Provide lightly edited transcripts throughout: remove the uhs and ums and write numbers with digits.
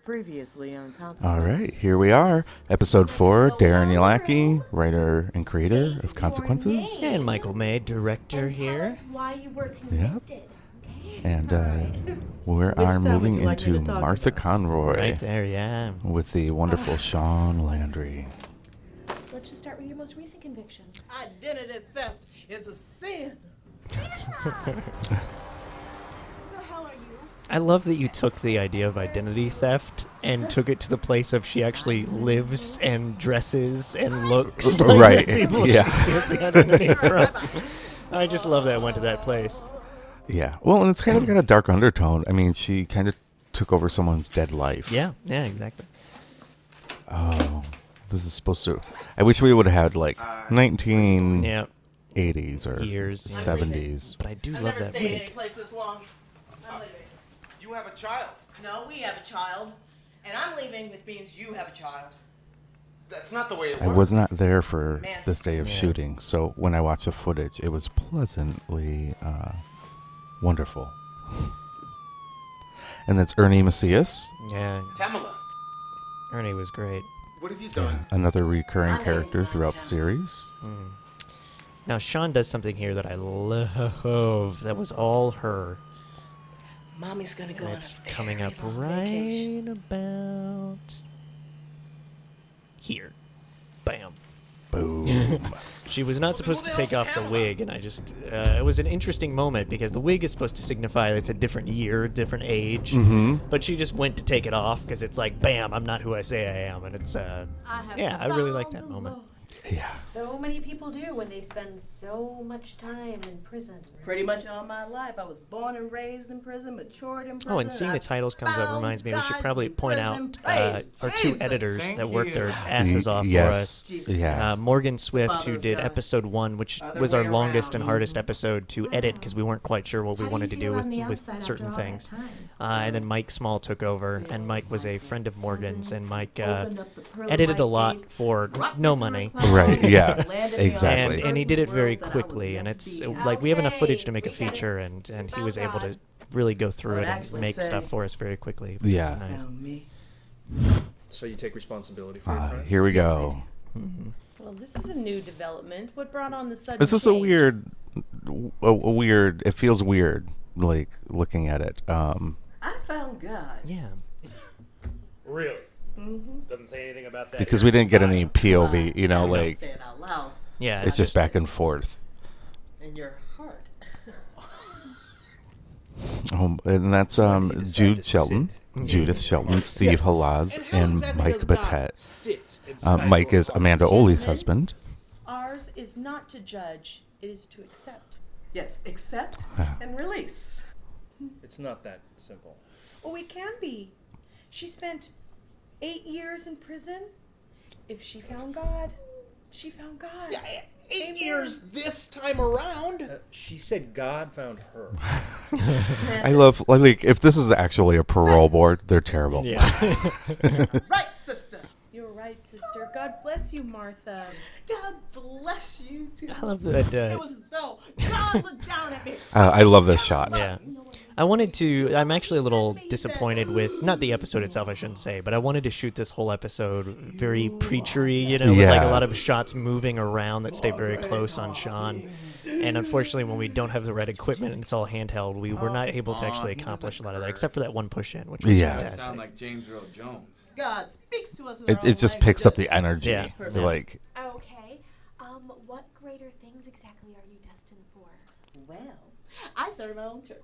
Previously on Consequences. All right, here we are. Episode 4, Darrin Yalacki, writer and creator of Consequences. And Michael May, director and here. Tell us why you were convicted. Okay? And we are time would moving you like me into to talk Martha about? Conroy Right there, yeah. with the wonderful Sean Landry. Let's just start with your most recent conviction. Identity theft is a sin. Who the hell are you? I love that you took the idea of identity theft and took it to the place of she actually lives and dresses and looks like Right, the people yeah. she steals the identity from. I just love that it went to that place. Yeah, well, and it's kind of got a dark undertone. I mean, she kind of took over someone's dead life. Yeah, exactly. Oh, this is supposed to... I wish we would have had, like, 1980s Yeah, or Years. 70s. but I do I've love never that stayed wig. any place this long. I'm leaving. You have a child. No, we have a child. And I'm leaving, which means you have a child. That's not the way it I works. was not there for this day of Yeah. shooting, so when I watched the footage, it was pleasantly wonderful. And that's Ernie Macias, Yeah, Tamala, Ernie was great. what have you done? another recurring My name's character not throughout the Tamala. series. Now, Sean does something here that I love. That was all her. Mommy's gonna go And on it's a coming very up long right vacation. about here. Bam. Boom. She was not supposed to take off the wig, and I just... it was an interesting moment, because the wig is supposed to signify it's a different year, different age. Mm-hmm. But she just went to take it off, because it's like, bam, I'm not who I say I am. And it's, yeah, I really like that moment. Yeah. So many people do when they spend so much time in prison. Pretty much all my life. I was born and raised in prison, matured in prison. Oh, and seeing the titles comes up reminds me we should probably point out our two editors that worked their asses off for us. Jesus. Yeah. Morgan Swift, who Father did God. episode 1, which Other was our way longest around. and hardest episode to edit because we weren't quite sure what we wanted to do with certain things. And then Mike Small took over, and Mike was a friend of Morgan's, and Mike Opened up the pearly edited a white lot gates, for rocked no me through money. a cloud, Right, yeah, landed me on exactly. the And he did it very world that I was quickly, and meant to it's be. like we have enough footage Okay, to make a we get it. feature, and he found was able to God. really go through I it would and actually make say- stuff for us very quickly. Which Yeah. is nice. Found me. So you take responsibility for your crime? Here we go. Well, this is a new development. What brought on the sudden This is a change? weird, it feels weird, like, looking at it. I found God. Yeah. Really? Doesn't say anything about that. Because we didn't get any POV, you know, Don't like, say it out loud. Yeah. it's just back and forth. In your heart. And that's Jude Shelton, Judith Shelton, Steve Halaz, and Mike Battet. Sit. Mike is Amanda Oli's husband. Ours is not to judge, it is to accept. Yes, accept and release. It's not that simple. Well, we can be. She spent 8 years in prison. If she found God, she found God. 8 years this time around. She said God found her. I love, like, if this is actually a parole board, they're terrible. Yeah. Right, sister. You're right, sister. God bless you, Martha. God bless you too. I love that. It was though God looked down at me. I love this shot. Yeah. I wanted to. I'm actually a little disappointed with not the episode itself, I shouldn't say, but I wanted to shoot this whole episode very preachery, you know, with like a Yeah. lot of shots moving around that stay very close on Sean. And unfortunately, when we don't have the right equipment and it's all handheld, we were not able to actually accomplish a lot of that, except for that one push in, which was Yeah. fantastic. Sound like James Earl Jones. God speaks to us. In our It own just picks up the languages. energy. Yeah. Like, Okay. What greater things exactly are you destined for? Well, I started my own church.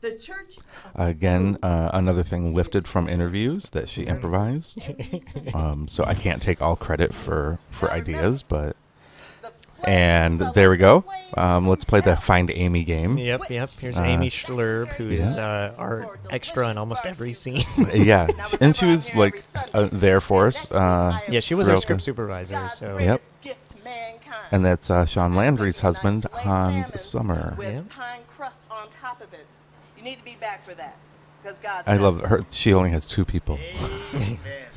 The church. again, another thing lifted from interviews that she improvised. So I can't take all credit for ideas, but... And there we go. Let's play the Find Amy game. Yep. Here's Amy Schlurb, who is our extra in almost every scene. Yeah, and she was, like, there for us. Yeah, she was our throughout script the- supervisor, so... Yep. And that's Sean Landry's husband, Hans Sommer. With Yeah. pine crust on top of it. You need to be back for that. Because God I says love so. her. She only has 2 people.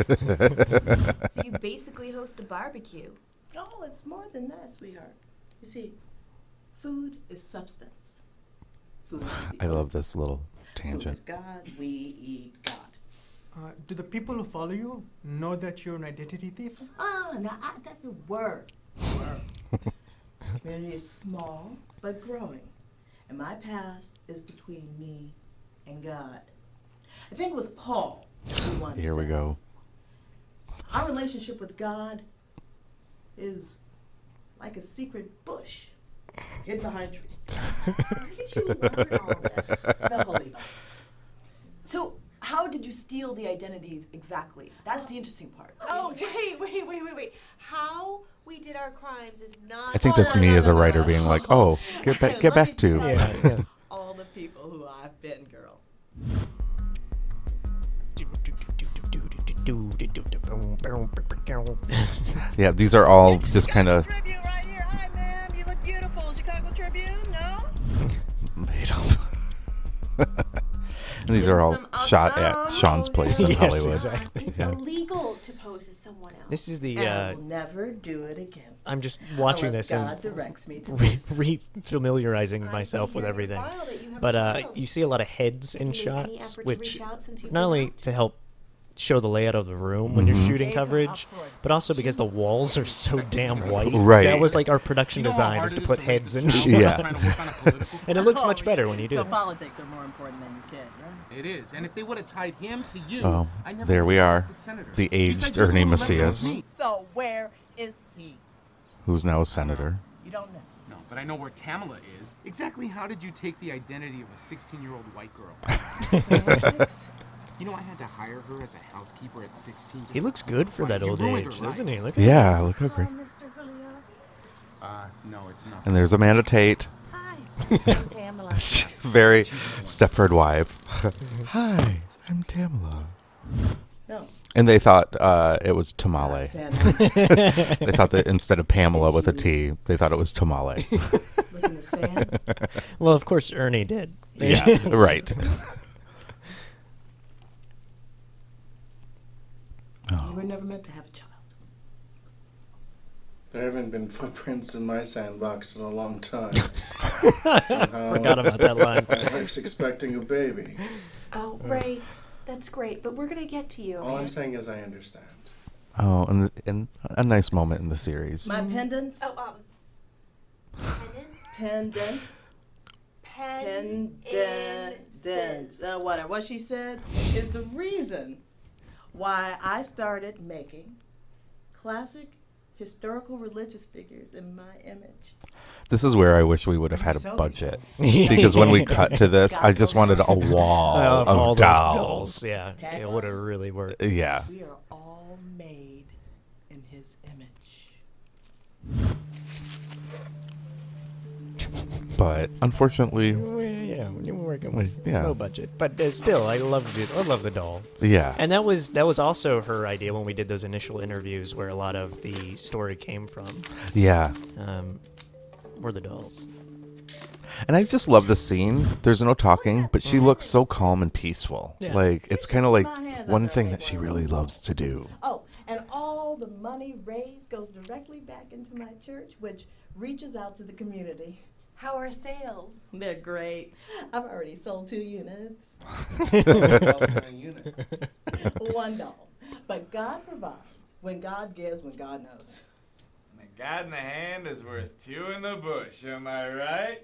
So you basically host a barbecue. Oh, it's more than that, sweetheart. You see, food is substance. Food is I love this little Food is tangent. God, we eat God. Do the people who follow you know that you're an identity thief? Now that's the word. Community is small but growing, and my past is between me and God. I think it was Paul who once Here we said, go. our relationship with God is like a secret bush hidden behind trees. Where did you learn all this? The Holy Bible. So, how did you steal the identities exactly? That's the interesting part. Oh, wait. How we did our crimes is not. I think that's me as a writer being like, oh, get back to. Yeah. All the people who I've been, girl. Yeah, these are all just kind of Tribune right here. Hi, ma'am. You look beautiful. Chicago Tribune? No? made up. And these are all shot at Sean's place in Yes, Hollywood. exactly. It's Yeah. illegal to pose as someone else. This is the. And I will never do it again. I'm just watching Unless this and God directs me to do so. re-familiarizing I myself see with here in everything. your file that you have a But child. you see a lot of heads Have in you made any shots, effort to which reach out since you've not been only out? to help show the layout of the room when you're shooting coverage, but also because the walls are so damn white. Right. That was like our production You know how design, hard is it to is put to raise heads a in child shots. Yeah. trying to work on a political And it looks Oh, much better when you do So it. politics are more important than your kid, right? It is. And if they would have tied him to you, Oh, I never there we would've are. elected senator. The Besides, aged you have a Ernie little leverage Macias, with me. So where is he? who's now a senator. You don't know. No, but I know where Tamala is. Exactly how did you take the identity of a 16-year-old white girl? Semantics? You know, I had to hire her as a housekeeper at 16. just He to looks cook good for right. that You old ruined age, her doesn't life. he? Look at Yeah, look how Hello, great. Mr. Julio. No, it's not. And there's Amanda Tate. Hi. I'm Tamala. Very Stepford wife. Hi, I'm Tamala. No. And they thought it was tamale. Santa. They thought that instead of Pamela with a T, they thought it was tamale. Look in the sand. Well, of course Ernie did. Yeah, right. You were never meant to have a child. There haven't been footprints in my sandbox in a long time. Forgot about that line. My wife's expecting a baby. Oh, Ray, that's great, but we're gonna get to you. All I'm okay? saying is I understand. Oh, and a nice moment in the series. My pendants. Oh, Pendants. Pendants. Whatever. What she said is the reason why I started making classic historical religious figures in my image. This is where I wish we would have had a budget. Because when we cut to this, I just wanted a wall Of all of those dolls. Yeah, it would have really worked. Yeah. We are all made in his image. But unfortunately, Yeah, we were working with Yeah. no budget, but still, I love the doll. yeah. And that was also her idea when we did those initial interviews, where a lot of the story came from. Yeah. Were the dolls. And I just love the scene. There's no talking, but she looks so calm and peaceful. Yeah. Like, it's kind of like My hands one up thing there, that she boy. really loves to do. Oh, and all the money raised goes directly back into my church, which reaches out to the community. How are sales? They're great. I've already sold 2 units. One doll. But God provides. When God gives, when God knows. A God in the hand is worth 2 in the bush, am I right?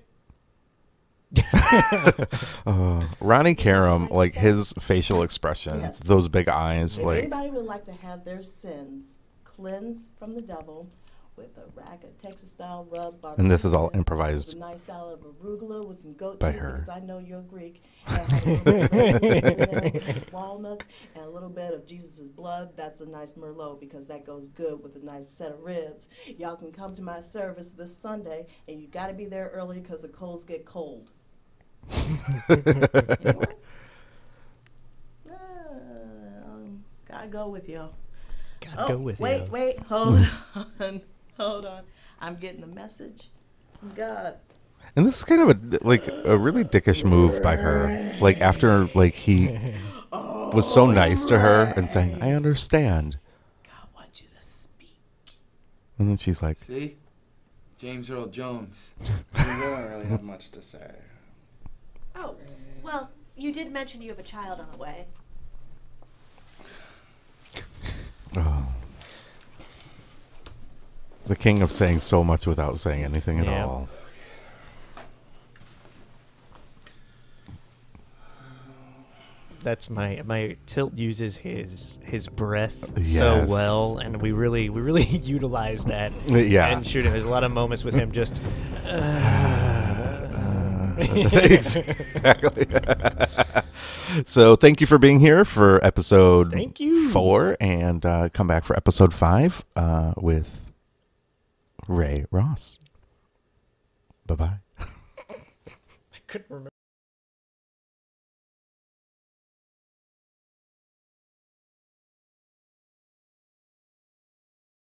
Ronnie Karam, like his facial expressions, Yes. those big eyes, If like anybody would like to have their sins cleansed from the devil with a rack of Texas-style rub barbecue, And this is all chicken, improvised with a nice salad of arugula with some goat by cheese, her. because I know you're Greek, and have a little bit of raisins in there with some walnuts and a little bit of Jesus' blood. That's a nice Merlot, because that goes good with a nice set of ribs. Y'all can come to my service this Sunday, and you got to be there early because the coals get cold. God go with y'all. God go with wait, you. wait, hold on, hold on. I'm getting a message from God. and this is kind of a really dickish move by her. Like after like he was so nice to her and saying, "I understand," God wants you to speak. and then she's like, See? James Earl Jones. We don't really have much to say. Oh, well, you did mention you have a child on the way. Oh. The king of saying so much without saying anything at Yeah. all. That's my Tilt uses his breath so Yes. well, and we really utilize that. Yeah. And shooting, there's a lot of moments with him just. Exactly. So thank you for being here for episode Thank you. 4, and come back for episode 5 with Ray Ross. Bye-bye. I couldn't remember.